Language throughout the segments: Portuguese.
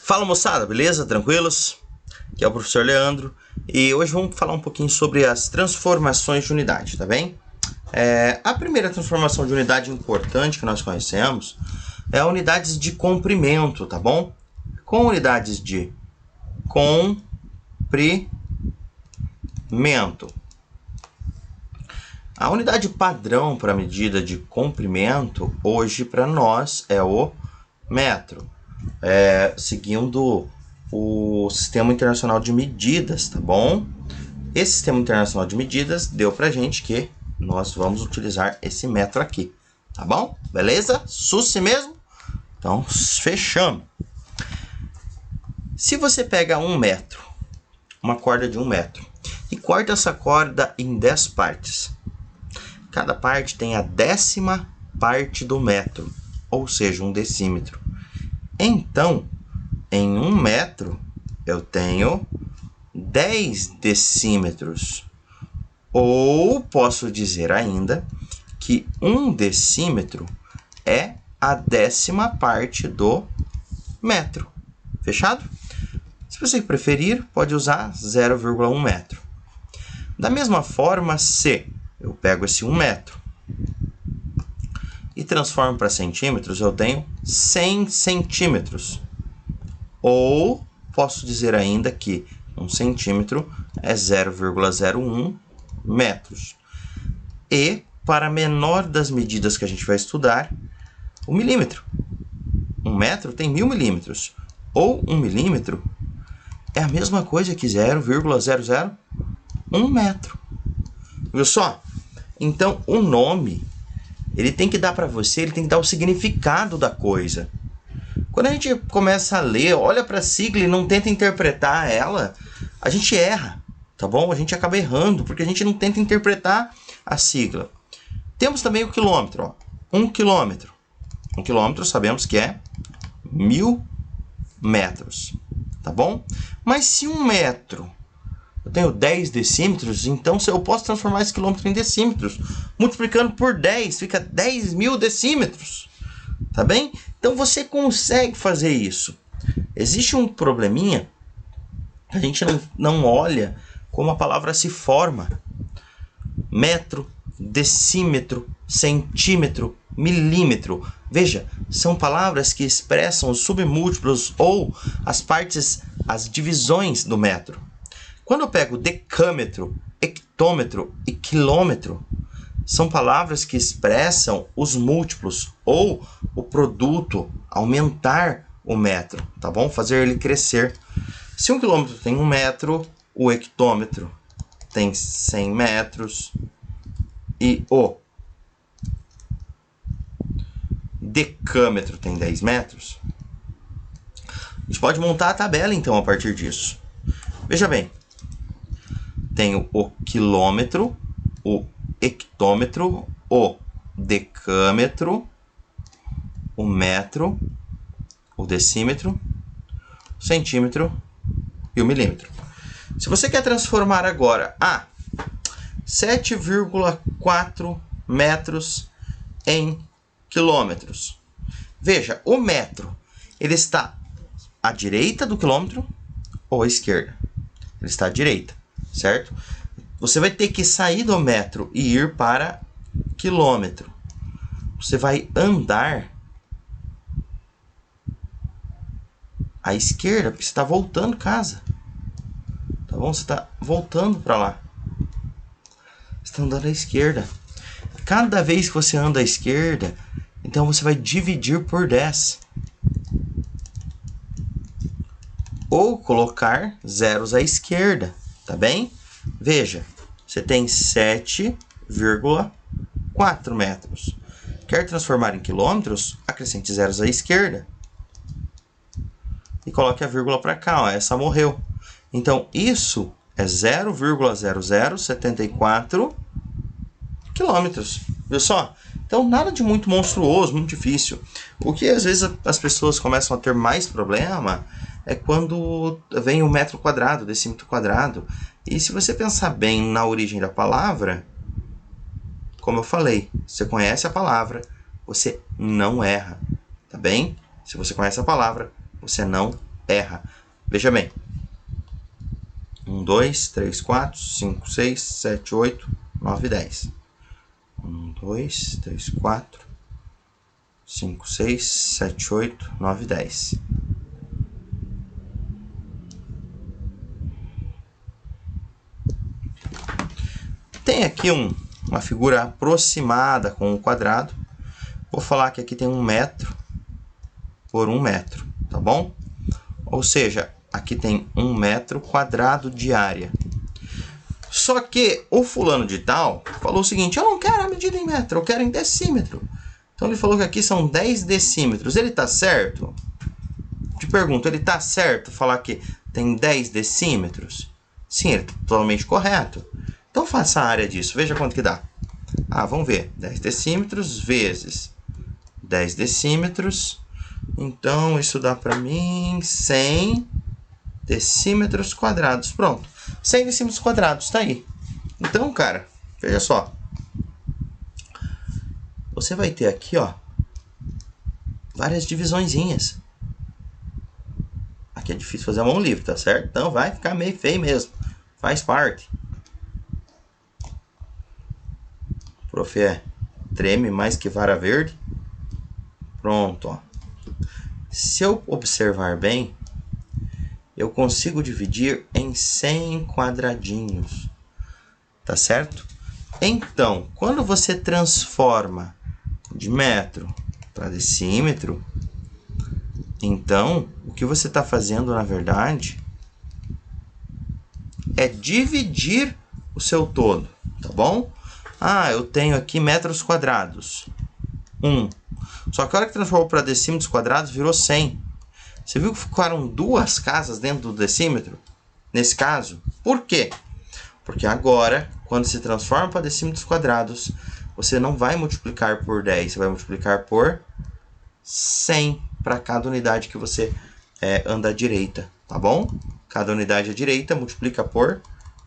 Fala moçada, beleza? Tranquilos? Aqui é o professor Leandro e hoje vamos falar um pouquinho sobre as transformações de unidade, tá bem? A primeira transformação de unidade importante que nós conhecemos é a unidades de comprimento, tá bom? Com unidades de comprimento. A unidade padrão para medida de comprimento hoje para nós é o metro. Seguindo o Sistema Internacional de Medidas, tá bom? Esse Sistema Internacional de Medidas deu pra gente que nós vamos utilizar esse metro aqui, tá bom? Beleza? Susse mesmo? Então, fechamos. Se você pega 1 metro, uma corda de 1 metro, e corta essa corda em 10 partes, cada parte tem a 10ª parte do metro, ou seja, 1 decímetro. Então, em 1 metro, eu tenho 10 decímetros. Ou posso dizer ainda que 1 decímetro é a 10ª parte do metro. Fechado? Se você preferir, pode usar 0,1 metro. Da mesma forma, se eu pego esse 1 metro e transformo para centímetros, eu tenho 100 centímetros. Ou posso dizer ainda que 1 centímetro é 0,01 metros. E, para a menor das medidas que a gente vai estudar, o milímetro. 1 metro tem 1000 milímetros. Ou 1 milímetro é a mesma coisa que 0,001 metro. Viu só? Então, o nome, ele tem que dar para você, ele tem que dar o significado da coisa. Quando a gente começa a ler, olha para a sigla e não tenta interpretar ela, a gente erra, tá bom? A gente acaba errando, porque a gente não tenta interpretar a sigla. Temos também o quilômetro, ó. 1 quilômetro. 1 quilômetro sabemos que é 1000 metros, tá bom? Mas se 1 metro eu tenho 10 decímetros, então eu posso transformar esse quilômetro em decímetros. Multiplicando por 10, fica 10.000 decímetros. Tá bem? Então você consegue fazer isso. Existe um probleminha, a gente não olha como a palavra se forma. Metro, decímetro, centímetro, milímetro. Veja, são palavras que expressam os submúltiplos ou as partes, as divisões do metro. Quando eu pego decâmetro, hectômetro e quilômetro, são palavras que expressam os múltiplos ou o produto, aumentar o metro, tá bom? Fazer ele crescer. Se 1 quilômetro tem 1 metro, o hectômetro tem 100 metros e o decâmetro tem 10 metros, a gente pode montar a tabela então a partir disso. Veja bem, tenho o quilômetro, o hectômetro, o decâmetro, o metro, o decímetro, o centímetro e o milímetro. Se você quer transformar agora a 7,4 metros em quilômetros, veja, o metro ele está à direita do quilômetro ou à esquerda? Ele está à direita, certo? Você vai ter que sair do metro e ir para quilômetro. Você vai andar à esquerda, porque você está voltando casa. Tá bom? Você está voltando para lá. Você está andando à esquerda. Cada vez que você anda à esquerda, então você vai dividir por 10. Ou colocar zeros à esquerda, tá bem? Veja, você tem 7,4 metros. Quer transformar em quilômetros? Acrescente zeros à esquerda. E coloque a vírgula para cá, ó, essa morreu. Então, isso é 0,0074 quilômetros. Viu só? Então, nada de muito monstruoso, muito difícil. O que às vezes as pessoas começam a ter mais problema é quando vem o metro quadrado, decímetro quadrado. E se você pensar bem na origem da palavra, como eu falei, você conhece a palavra, você não erra, tá bem? Se você conhece a palavra, você não erra. Veja bem. 1, 2, 3, 4, 5, 6, 7, 8, 9, 10. 1, 2, 3, 4, 5, 6, 7, 8, 9, 10. Tem aqui uma figura aproximada com um quadrado. Vou falar que aqui tem 1 metro por 1 metro, tá bom? Ou seja, aqui tem 1 metro quadrado de área. Só que o fulano de tal falou o seguinte: eu não quero a medida em metro, eu quero em decímetro. Então ele falou que aqui são 10 decímetros. Ele tá certo? Te pergunto, ele tá certo falar que tem 10 decímetros? Sim, ele tá totalmente correto. Então faça a área disso, veja quanto que dá. Vamos ver, 10 decímetros vezes 10 decímetros. Então isso dá para mim 100 decímetros quadrados. Pronto, 100 decímetros quadrados, tá aí. Então, cara, veja só. Você vai ter aqui, ó, várias divisõezinhas. Aqui é difícil fazer a mão livre, tá certo? Então vai ficar meio feio mesmo. Faz parte. Prof. Treme mais que vara verde. Pronto, ó. Se eu observar bem, eu consigo dividir em 100 quadradinhos. Tá certo? Então, quando você transforma de metro para decímetro, então, o que você está fazendo, na verdade, é dividir o seu todo, tá bom? Eu tenho aqui metros quadrados. 1. Só que a hora que transformou para decímetros quadrados, virou 100. Você viu que ficaram 2 casas dentro do decímetro? Nesse caso. Por quê? Porque agora, quando se transforma para decímetros quadrados, você não vai multiplicar por 10, você vai multiplicar por 100 para cada unidade que você anda à direita, tá bom? Cada unidade à direita multiplica por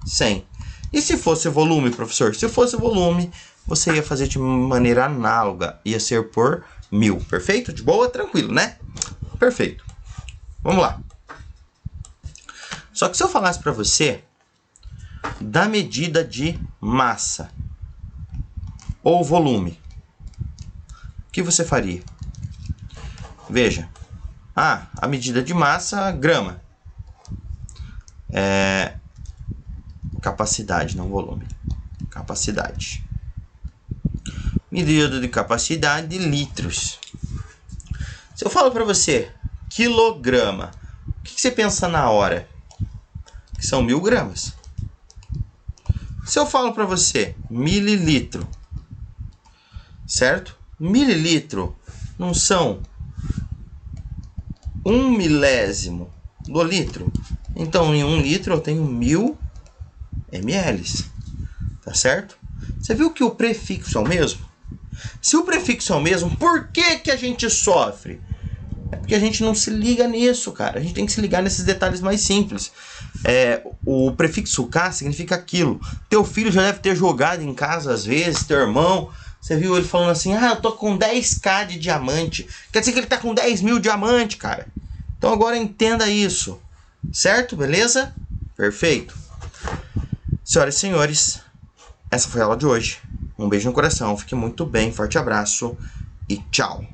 100. E se fosse volume, professor? Se fosse volume, você ia fazer de maneira análoga, ia ser por 1000, perfeito? De boa? Tranquilo, né? Perfeito. Vamos lá. Só que se eu falasse para você da medida de massa ou volume, o que você faria? Veja. A medida de massa, grama. Capacidade, não volume. Capacidade. Medida de capacidade, litros. Se eu falo para você quilograma, o que você pensa na hora? Que são 1000 gramas. Se eu falo para você mililitro, certo? Mililitro não são 1 milésimo do litro. Então, em 1 litro eu tenho 1000 ml. Tá certo? Você viu que o prefixo é o mesmo? Se o prefixo é o mesmo, por que a gente sofre? É porque a gente não se liga nisso, cara. A gente tem que se ligar nesses detalhes mais simples. O prefixo K significa aquilo. Teu filho já deve ter jogado em casa às vezes, teu irmão. Você viu ele falando assim: eu tô com 10k de diamante. Quer dizer que ele tá com 10.000 diamante, cara. Então agora entenda isso. Certo? Beleza? Perfeito. Senhoras e senhores, essa foi a aula de hoje. Um beijo no coração, fique muito bem, forte abraço e tchau!